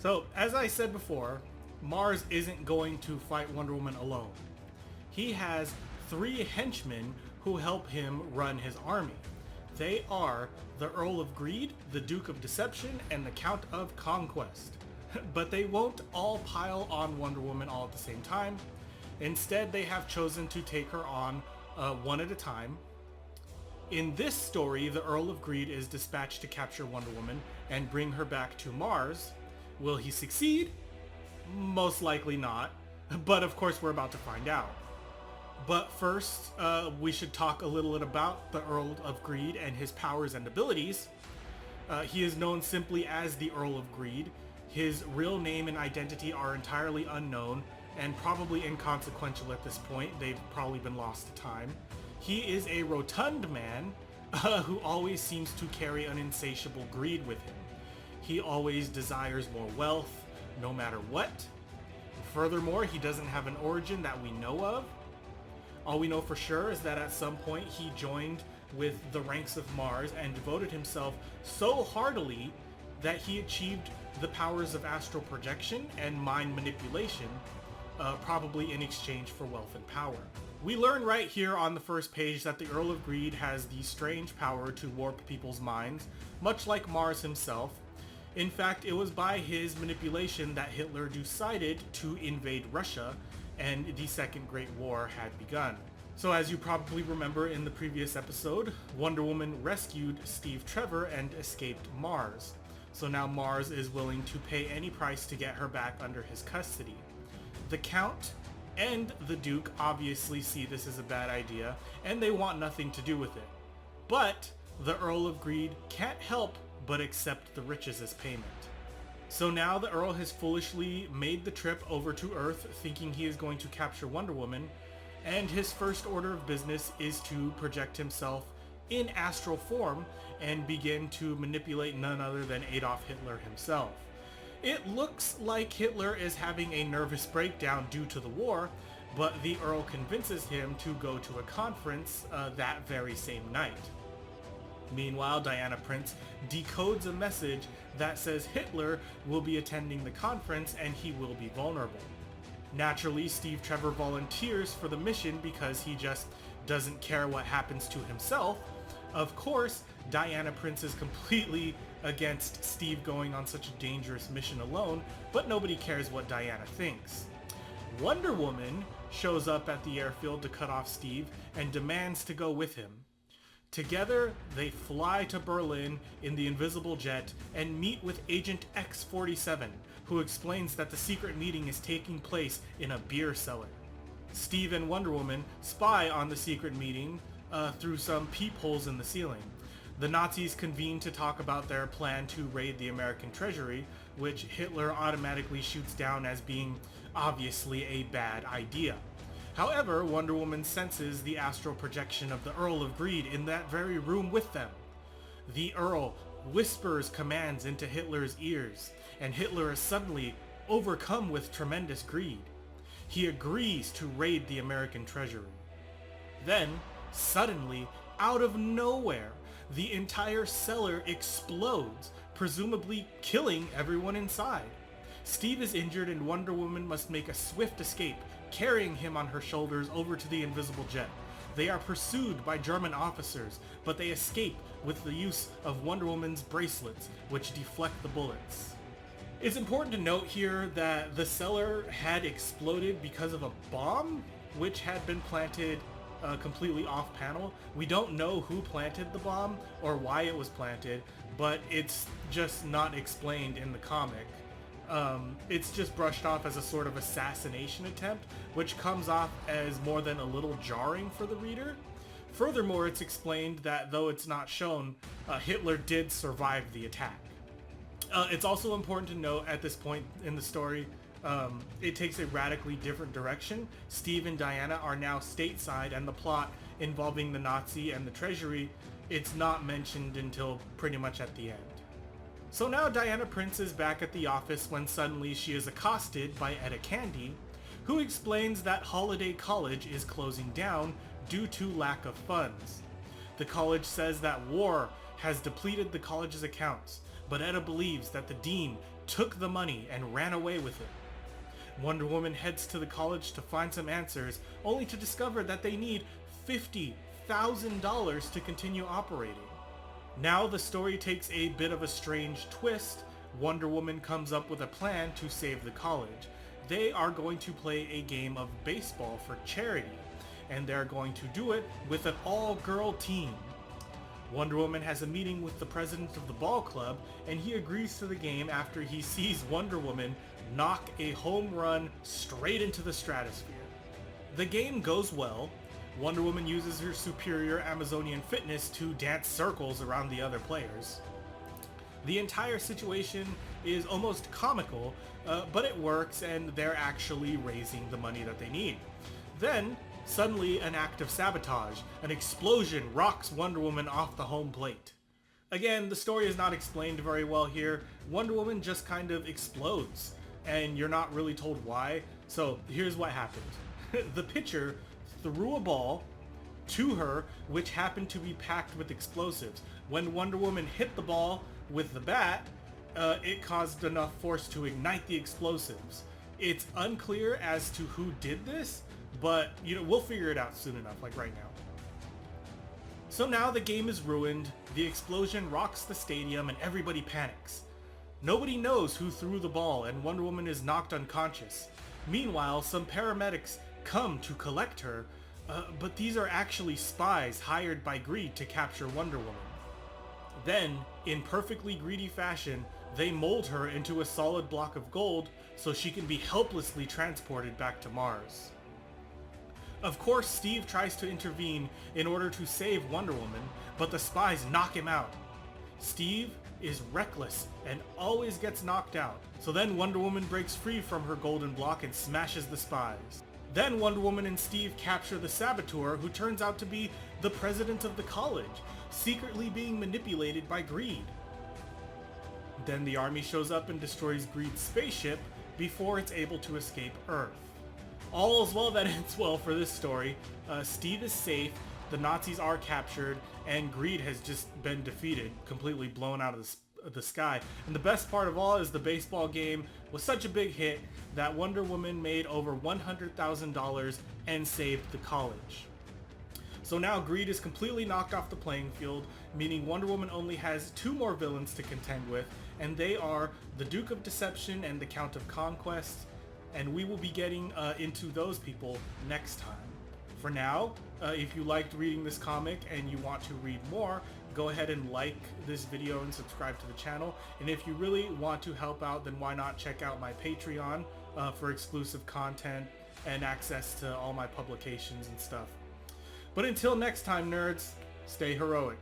So, as I said before, Mars isn't going to fight Wonder Woman alone. He has 3 henchmen who help him run his army. They are the Earl of Greed, the Duke of Deception, and the Count of Conquest. But they won't all pile on Wonder Woman all at the same time. Instead, they have chosen to take her on one at a time. In this story, the Earl of Greed is dispatched to capture Wonder Woman and bring her back to Mars. Will he succeed? Most likely not, but of course we're about to find out. But first, we should talk a little bit about the Earl of Greed and his powers and abilities. He is known simply as the Earl of Greed. His real name and identity are entirely unknown and probably inconsequential at this point. They've probably been lost to time. He is a rotund man who always seems to carry an insatiable greed with him. He always desires more wealth, no matter what. Furthermore, he doesn't have an origin that we know of. All we know for sure is that at some point he joined with the ranks of Mars and devoted himself so heartily that he achieved the powers of astral projection and mind manipulation, probably in exchange for wealth and power. We learn right here on the first page that the Earl of Greed has the strange power to warp people's minds, much like Mars himself. In fact, it was by his manipulation that Hitler decided to invade Russia, and the Second Great War had begun. So as you probably remember in the previous episode, Wonder Woman rescued Steve Trevor and escaped Mars. So now Mars is willing to pay any price to get her back under his custody. The Count and the Duke obviously see this as a bad idea, and they want nothing to do with it. But the Earl of Greed can't help but accept the riches as payment. So now the Earl has foolishly made the trip over to Earth thinking he is going to capture Wonder Woman, and his first order of business is to project himself in astral form and begin to manipulate none other than Adolf Hitler himself. It looks like Hitler is having a nervous breakdown due to the war, but the Earl convinces him to go to a conference that very same night. Meanwhile, Diana Prince decodes a message that says Hitler will be attending the conference and he will be vulnerable. Naturally, Steve Trevor volunteers for the mission because he just doesn't care what happens to himself. Of course, Diana Prince is completely against Steve going on such a dangerous mission alone, but nobody cares what Diana thinks. Wonder Woman shows up at the airfield to cut off Steve and demands to go with him. Together, they fly to Berlin in the invisible jet and meet with Agent X-47, who explains that the secret meeting is taking place in a beer cellar. Steve and Wonder Woman spy on the secret meeting through some peepholes in the ceiling. The Nazis convene to talk about their plan to raid the American treasury, which Hitler automatically shoots down as being obviously a bad idea. However, Wonder Woman senses the astral projection of the Earl of Greed in that very room with them. The Earl whispers commands into Hitler's ears, and Hitler is suddenly overcome with tremendous greed. He agrees to raid the American treasury. Then, suddenly, out of nowhere, the entire cellar explodes, presumably killing everyone inside. Steve is injured and Wonder Woman must make a swift escape, carrying him on her shoulders over to the invisible jet. They are pursued by German officers, but they escape with the use of Wonder Woman's bracelets, which deflect the bullets. It's important to note here that the cellar had exploded because of a bomb, which had been planted completely off panel. We don't know who planted the bomb or why it was planted, but it's just not explained in the comic. It's just brushed off as a sort of assassination attempt, which comes off as more than a little jarring for the reader. Furthermore, it's explained that though it's not shown, Hitler did survive the attack. It's also important to note at this point in the story, it takes a radically different direction. Steve and Diana are now stateside, and the plot involving the Nazi and the treasury, it's not mentioned until pretty much at the end. So now Diana Prince is back at the office when suddenly she is accosted by Etta Candy, who explains that Holiday College is closing down due to lack of funds. The college says that war has depleted the college's accounts, but Etta believes that the dean took the money and ran away with it. Wonder Woman heads to the college to find some answers, only to discover that they need $50,000 to continue operating. Now the story takes a bit of a strange twist. Wonder Woman comes up with a plan to save the college. They are going to play a game of baseball for charity, and they're going to do it with an all-girl team. Wonder Woman has a meeting with the president of the ball club, and he agrees to the game after he sees Wonder Woman knock a home run straight into the stratosphere. The game goes well. Wonder Woman uses her superior Amazonian fitness to dance circles around the other players. The entire situation is almost comical, but it works, and they're actually raising the money that they need. Then, suddenly an act of sabotage. An explosion rocks Wonder Woman off the home plate. Again, the story is not explained very well here. Wonder Woman just kind of explodes, and you're not really told why. So here's what happened. The pitcher threw a ball to her, which happened to be packed with explosives. When Wonder Woman hit the ball with the bat, it caused enough force to ignite the explosives. It's unclear as to who did this, but we'll figure it out soon enough, like right now. So now the game is ruined, the explosion rocks the stadium, and everybody panics. Nobody knows who threw the ball, and Wonder Woman is knocked unconscious. Meanwhile, some paramedics come to collect her, but these are actually spies hired by Greed to capture Wonder Woman. Then, in perfectly greedy fashion, they mold her into a solid block of gold so she can be helplessly transported back to Mars. Of course, Steve tries to intervene in order to save Wonder Woman, but the spies knock him out. Steve is reckless and always gets knocked out, so then Wonder Woman breaks free from her golden block and smashes the spies. Then Wonder Woman and Steve capture the saboteur, who turns out to be the president of the college, secretly being manipulated by Greed. Then the army shows up and destroys Greed's spaceship before it's able to escape Earth. All is well that ends well for this story. Steve is safe, the Nazis are captured, and Greed has just been defeated, completely blown out of the sky. And the best part of all is the baseball game was such a big hit that Wonder Woman made over $100,000 and saved the college. So now Greed is completely knocked off the playing field, meaning Wonder Woman only has two more villains to contend with, and they are the Duke of Deception and the Count of Conquest, and we will be getting into those people next time. For now, if you liked reading this comic and you want to read more, go ahead and like this video and subscribe to the channel. And if you really want to help out, then why not check out my Patreon for exclusive content and access to all my publications and stuff. But until next time, nerds, stay heroic.